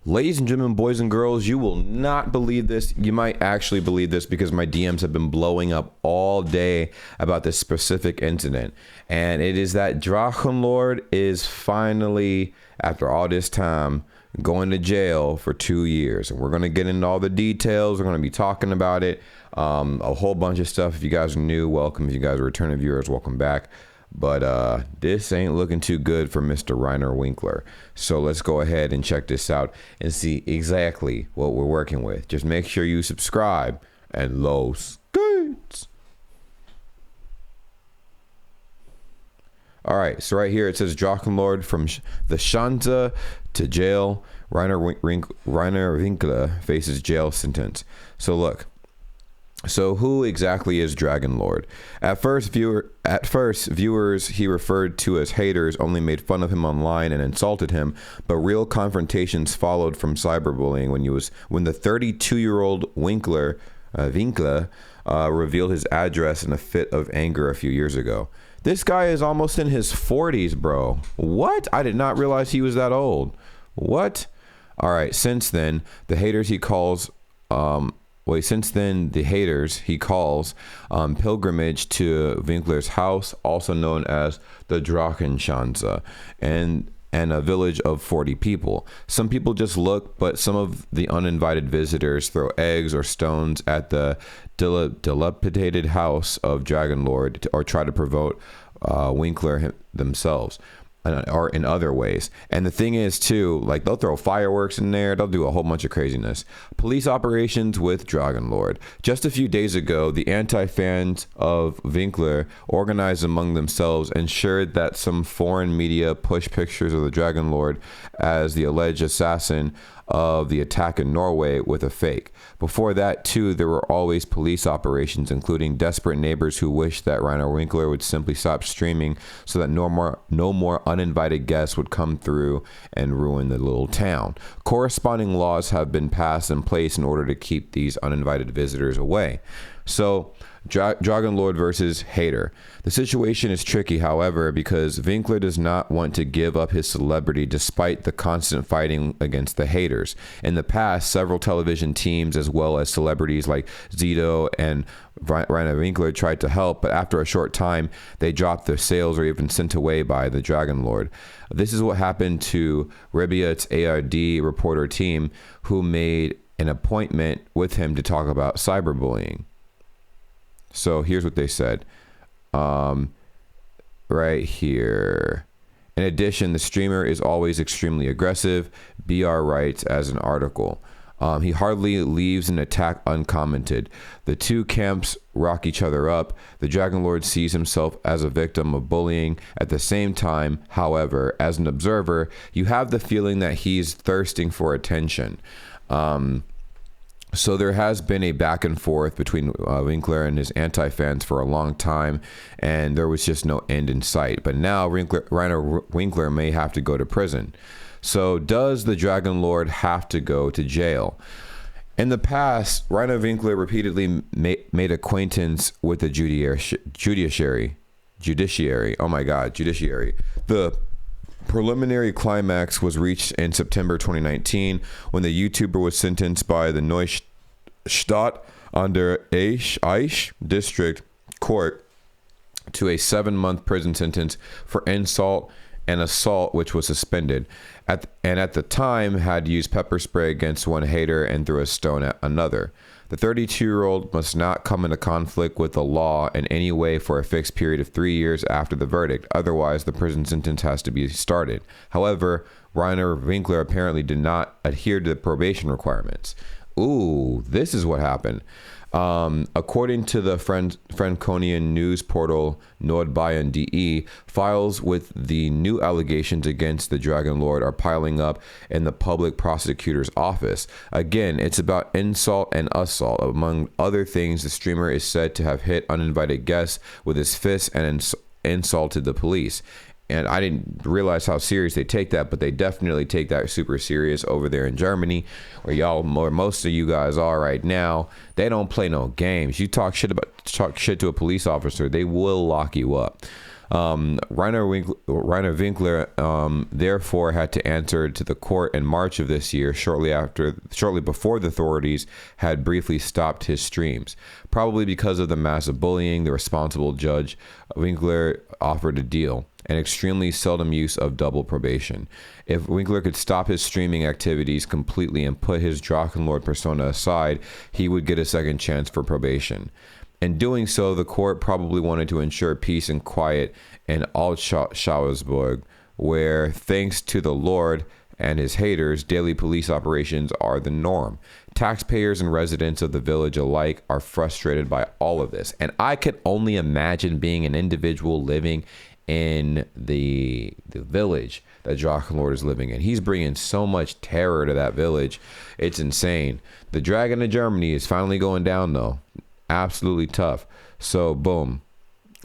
Ladies and gentlemen, boys and girls, you will not believe this. You might actually believe this because my DMs have been blowing up all day about this specific incident. And it is that Drachenlord is finally, after all this time, going to jail for 2 years. And we're going to get into all the details. We're going to be talking about it. A whole bunch of stuff. If you guys are new, welcome. If you guys are returning viewers, welcome back. But this ain't looking too good for Mr. Rainer Winkler. So let's go ahead and check this out and see exactly what we're working with. Just make sure you subscribe and los geht's. All right, so right here it says Drachenlord from the Schanze to jail. Rainer Winkler faces jail sentence. So look. So who exactly is Dragon Lord? At first, viewers he referred to as haters only made fun of him online and insulted him, but real confrontations followed from cyberbullying when the 32-year-old Winkler revealed his address in a fit of anger a few years ago. This guy is almost in his 40s, bro. What? I did not realize he was that old. What? All right, since then, the haters he calls pilgrimage to Winkler's house, also known as the Drachenschanze, and a village of 40 people. Some people just look, but some of the uninvited visitors throw eggs or stones at the dilapidated house of Dragon Lord or try to provoke Winkler themselves. Or in other ways. And the thing is too, like, they'll throw fireworks in there, they'll do a whole bunch of craziness. Police operations with Dragon Lord. Just a few days ago, the anti-fans of Winkler organized among themselves, ensured that some foreign media pushed pictures of the Dragon Lord as the alleged assassin of the attack in Norway with a fake. Before that too, there were always police operations, including desperate neighbors who wished that Rainer Winkler would simply stop streaming so that no more uninvited guests would come through and ruin the little town. Corresponding laws have been passed in place in order to keep these uninvited visitors away. So Dragon Lord versus hater. The situation is tricky, however, because Winkler does not want to give up his celebrity despite the constant fighting against the haters. In the past, several television teams as well as celebrities like Zito and Rainer Winkler tried to help, but after a short time, they dropped their sales or even sent away by the Dragon Lord. This is what happened to Rebiat's ARD reporter team, who made an appointment with him to talk about cyberbullying. So here's what they said right here. In addition, the streamer is always extremely aggressive, BR writes as an article. He hardly leaves an attack uncommented. The two camps rock each other up. The Dragon Lord sees himself as a victim of bullying. At the same time, however, as an observer, you have the feeling that he's thirsting for attention. So there has been a back and forth between Winkler and his anti-fans for a long time, and there was just no end in sight. But now Rainer Winkler may have to go to prison. So does the Dragon Lord have to go to jail? In the past, Rainer Winkler repeatedly made acquaintance with the judiciary. Oh my God, judiciary. The preliminary climax was reached in September 2019 when the YouTuber was sentenced by the Neustadt under Aisch District Court to a 7-month prison sentence for insult and assault, which was suspended. At the time had used pepper spray against one hater and threw a stone at another. The 32-year-old must not come into conflict with the law in any way for a fixed period of 3 years after the verdict. Otherwise, the prison sentence has to be started. However, Rainer Winkler apparently did not adhere to the probation requirements. Ooh, this is what happened. According to the Franconian news portal Nordbayern.de, files with the new allegations against the Dragon Lord are piling up in the public prosecutor's office. Again, it's about insult and assault. Among other things, the streamer is said to have hit uninvited guests with his fists and insulted the police. And I didn't realize how serious they take that, but they definitely take that super serious over there in Germany, where most of you guys are right now. They don't play no games. You talk shit to a police officer, they will lock you up. Rainer Winkler therefore had to answer to the court in March of this year, shortly before the authorities had briefly stopped his streams. Probably because of the massive bullying, the responsible judge Winkler offered a deal, an extremely seldom use of double probation. If Winkler could stop his streaming activities completely and put his Drachenlord persona aside, he would get a second chance for probation. In doing so, the court probably wanted to ensure peace and quiet in Alt-Schauersburg, where, thanks to the Lord and his haters, daily police operations are the norm. Taxpayers and residents of the village alike are frustrated by all of this. And I could only imagine being an individual living in the village that Drachenlord is living in. He's bringing so much terror to that village. It's insane. The Dragon of Germany is finally going down, though. Absolutely tough. So, boom.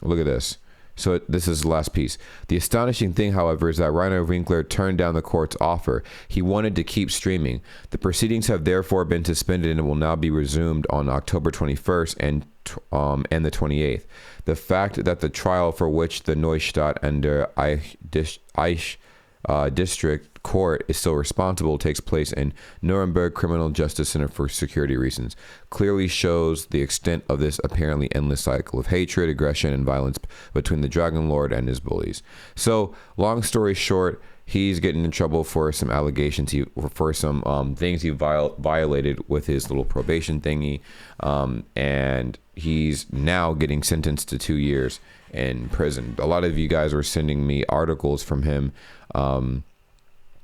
Look at this. So this is the last piece. The astonishing thing, however, is that Rainer Winkler turned down the court's offer. He wanted to keep streaming. The proceedings have therefore been suspended and will now be resumed on October 21st and the 28th. The fact that the trial for which the Neustadt and der Eich District Court is still responsible takes place in Nuremberg Criminal Justice Center for security reasons clearly shows the extent of this apparently endless cycle of hatred, aggression, and violence between the Dragon Lord and his bullies. So, long story short, he's getting in trouble for some allegations, for some things he violated with his little probation thingy, and he's now getting sentenced to 2 years in prison. A lot of you guys were sending me articles from him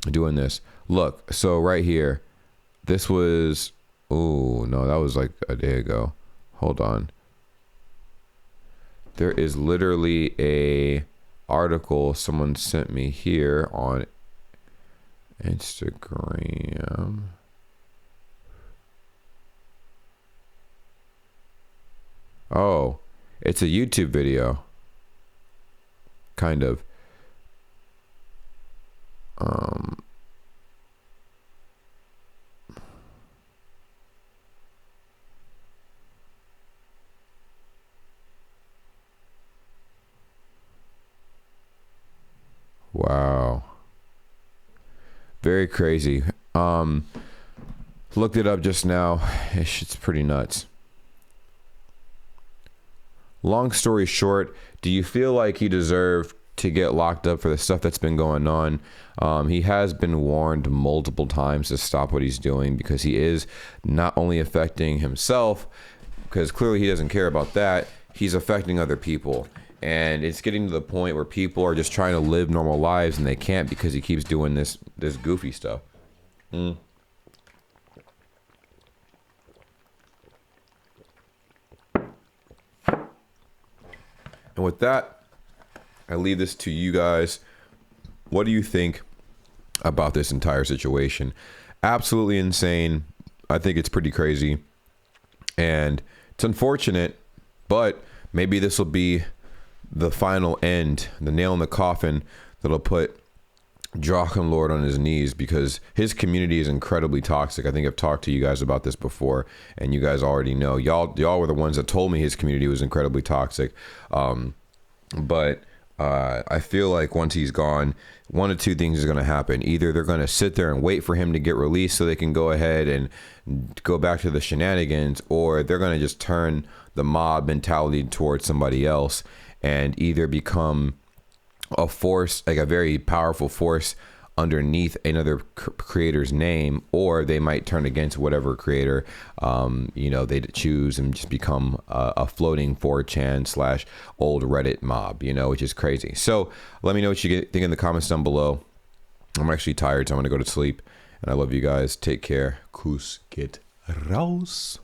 doing this. Look, so right here, this was, oh no, that was like a day ago. Hold on. There is literally a article someone sent me here on Instagram. Oh, it's a YouTube video. Kind of. Wow. Very crazy. Looked it up just now. It's pretty nuts. Long story short, do you feel like he deserved to get locked up for the stuff that's been going on? He has been warned multiple times to stop what he's doing, because he is not only affecting himself, because clearly he doesn't care about that, he's affecting other people. And it's getting to the point where people are just trying to live normal lives and they can't, because he keeps doing this goofy stuff. And with that, I leave this to you guys. What do you think about this entire situation? Absolutely insane. I think it's pretty crazy. And it's unfortunate, but maybe this will be the final end, the nail in the coffin that'll put Drachenlord on his knees, because his community is incredibly toxic. I think I've talked to you guys about this before, and you guys already know. Y'all were the ones that told me his community was incredibly toxic. But I feel like once he's gone, one of two things is going to happen. Either they're going to sit there and wait for him to get released so they can go ahead and go back to the shenanigans, or they're going to just turn the mob mentality towards somebody else and either become a force, like a very powerful force underneath another creator's name, or they might turn against whatever creator they choose and just become a floating 4chan / old Reddit mob, which is crazy. So let me know what you think in the comments down below. I'm actually tired, so I'm gonna go to sleep, and I love you guys. Take care. Kuss geht raus.